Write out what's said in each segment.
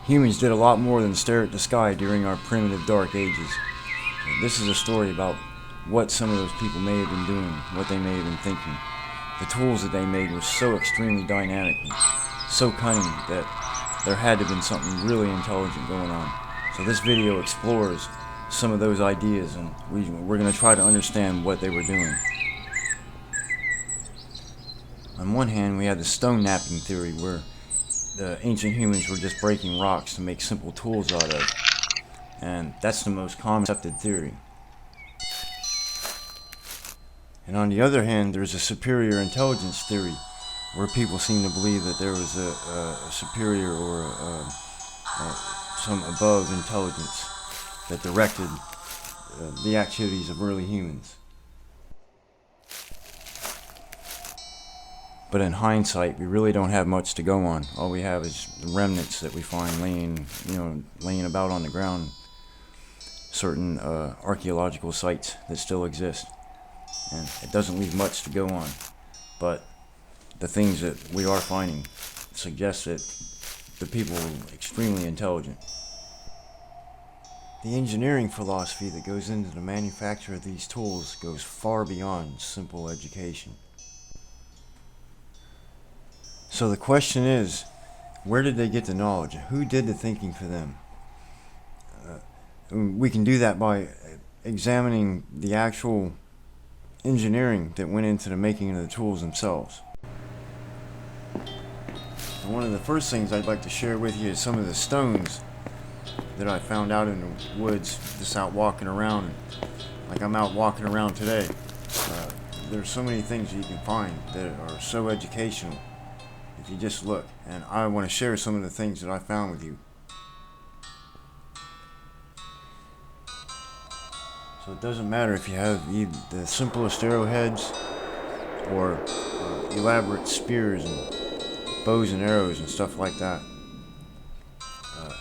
Humans did a lot more than stare at the sky during our primitive dark ages. This is a story about what some of those people may have been doing, what they may have been thinking. The tools that they made were so extremely dynamic and so cunning that there had to have been something really intelligent going on. So this video explores some of those ideas, and we're going to try to understand what they were doing. On one hand, we had the stone knapping theory, where the ancient humans were just breaking rocks to make simple tools out of. And that's the most common accepted theory. And on the other hand, there's a superior intelligence theory, where people seem to believe that there was a superior or some above intelligence that directed the activities of early humans. But in hindsight, we really don't have much to go on. All we have is the remnants that we find laying about on the ground. Certain archaeological sites that still exist. And it doesn't leave much to go on. But the things that we are finding suggest that the people were extremely intelligent. The engineering philosophy that goes into the manufacture of these tools goes far beyond simple education. So the question is, where did they get the knowledge? Who did the thinking for them? We can do that by examining the actual engineering that went into the making of the tools themselves. And one of the first things I'd like to share with you is some of the stones that I found out in the woods, just out walking around, like I'm out walking around today. There's so many things you can find that are so educational if you just look, and I want to share some of the things that I found with you. So it doesn't matter if you have the simplest arrowheads or elaborate spears and bows and arrows and stuff like that.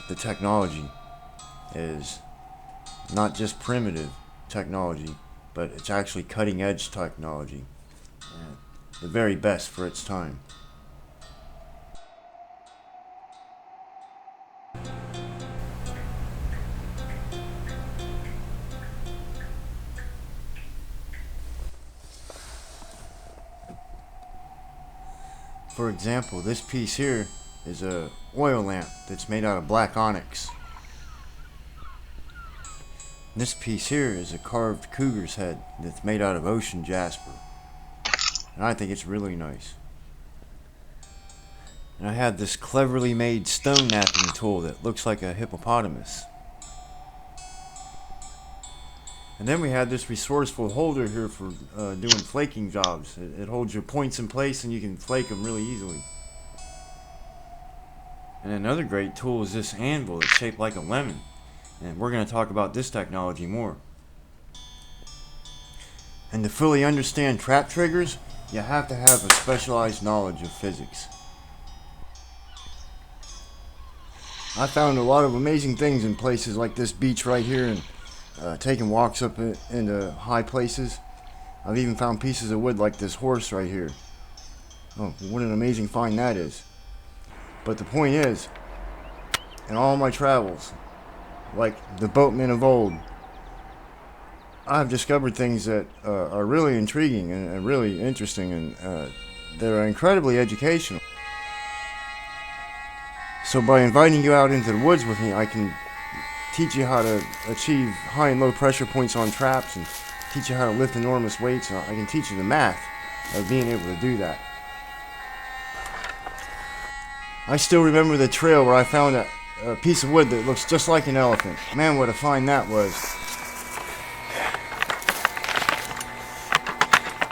The technology is not just primitive technology, but it's actually cutting edge technology, and the very best for its time. For example, this piece here is a oil lamp that's made out of black onyx. This piece here is a carved cougar's head that's made out of ocean jasper. And I think it's really nice. And I have this cleverly made stone knapping tool that looks like a hippopotamus. And then we had this resourceful holder here for doing flaking jobs. It holds your points in place and you can flake them really easily. And another great tool is this anvil that's shaped like a lemon. And we're going to talk about this technology more. And to fully understand trap triggers, you have to have a specialized knowledge of physics. I found a lot of amazing things in places like this beach right here, and taking walks up into high places. I've even found pieces of wood like this horse right here. Oh, what an amazing find that is. But the point is, in all my travels, like the boatmen of old, I've discovered things that are really intriguing and really interesting, and that are incredibly educational. So by inviting you out into the woods with me, I can teach you how to achieve high and low pressure points on traps, and teach you how to lift enormous weights, and I can teach you the math of being able to do that. I still remember the trail where I found a piece of wood that looks just like an elephant. Man, what a find that was.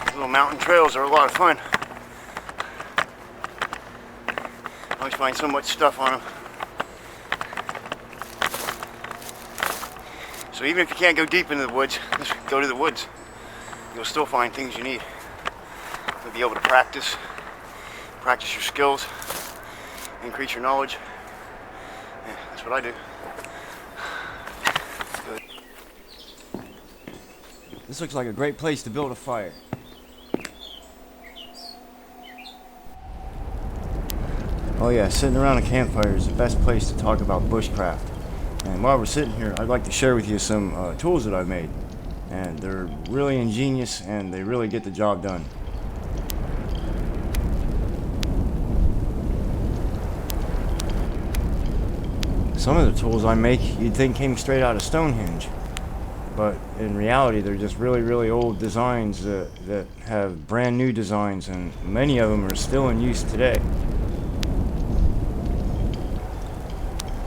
These little mountain trails are a lot of fun. I always find so much stuff on them. So even if you can't go deep into the woods, just go to the woods. You'll still find things you need. You'll be able to practice your skills, increase your knowledge. Yeah, that's what I do. Good. This looks like a great place to build a fire. Oh yeah, sitting around a campfire is the best place to talk about bushcraft. And while we're sitting here, I'd like to share with you some tools that I've made. And they're really ingenious and they really get the job done. Some of the tools I make you'd think came straight out of Stonehenge. But in reality, they're just really old designs that have brand new designs, and many of them are still in use today.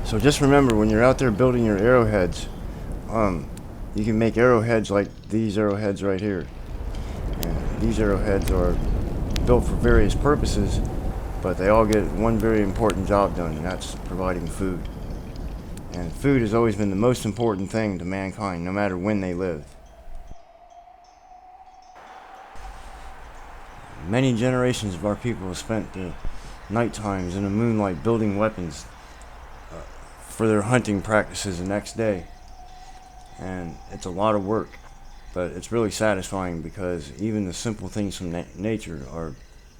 So just remember, when you're out there building your arrowheads, you can make arrowheads like these arrowheads right here. And these arrowheads are built for various purposes, but they all get one very important job done, and that's providing food. And food has always been the most important thing to mankind, no matter when they live. Many generations of our people have spent the night times in the moonlight building weapons for their hunting practices the next day. And it's a lot of work, but it's really satisfying because even the simple things from nature are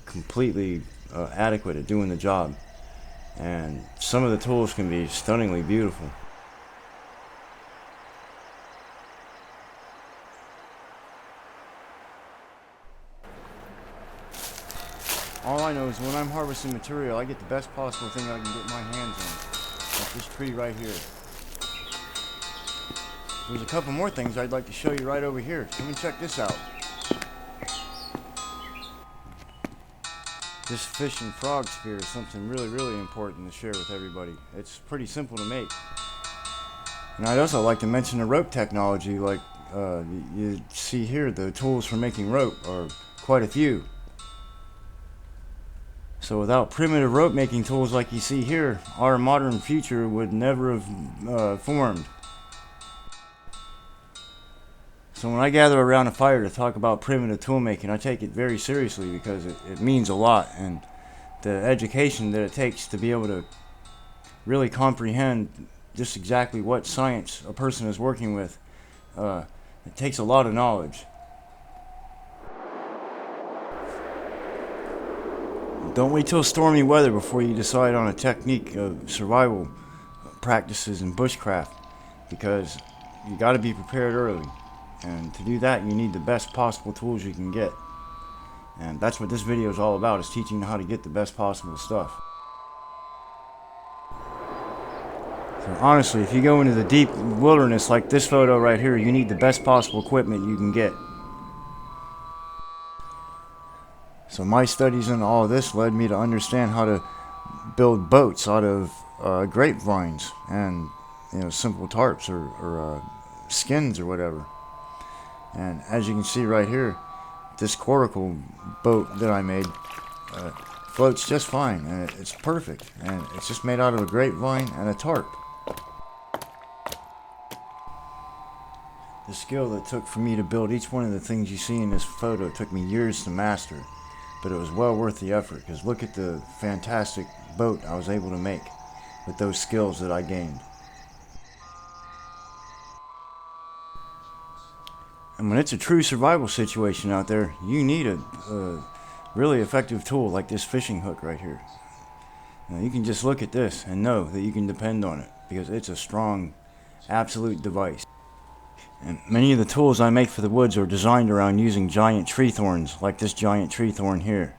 completely adequate at doing the job. And some of the tools can be stunningly beautiful. All I know is when I'm harvesting material, I get the best possible thing I can get my hands on. Like this tree right here. There's a couple more things I'd like to show you right over here. Come and check this out. This fish and frog spear is something really important to share with everybody. It's pretty simple to make. And I'd also like to mention the rope technology. Like you see here, the tools for making rope are quite a few. So without primitive rope making tools like you see here, our modern future would never have formed. So when I gather around a fire to talk about primitive tool making, I take it very seriously because it means a lot, and the education that it takes to be able to really comprehend just exactly what science a person is working with, it takes a lot of knowledge. Don't wait till stormy weather before you decide on a technique of survival practices in bushcraft, because you got to be prepared early. And to do that, you need the best possible tools you can get. And that's what this video is all about, is teaching you how to get the best possible stuff. So honestly, if you go into the deep wilderness like this photo right here, you need the best possible equipment you can get. So my studies in all of this led me to understand how to build boats out of grapevines and simple tarps or skins or whatever. And as you can see right here, this coracle boat that I made floats just fine, and it's perfect, and it's just made out of a grapevine and a tarp. The skill that took for me to build each one of the things you see in this photo took me years to master, but it was well worth the effort, because look at the fantastic boat I was able to make with those skills that I gained. And when it's a true survival situation out there, you need a really effective tool like this fishing hook right here. Now, you can just look at this and know that you can depend on it, because it's a strong, absolute device. And many of the tools I make for the woods are designed around using giant tree thorns, like this giant tree thorn here.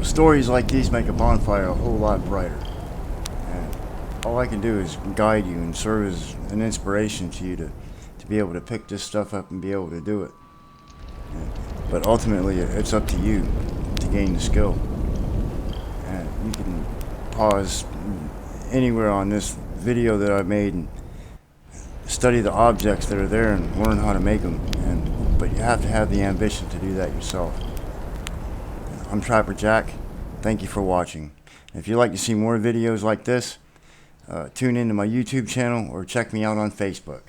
Stories like these make a bonfire a whole lot brighter. All I can do is guide you and serve as an inspiration to you to be able to pick this stuff up and be able to do it. But ultimately, it's up to you to gain the skill. And you can pause anywhere on this video that I made and study the objects that are there and learn how to make them. But you have to have the ambition to do that yourself. I'm Trapper Jack. Thank you for watching. If you'd like to see more videos like this, tune into my YouTube channel or check me out on Facebook.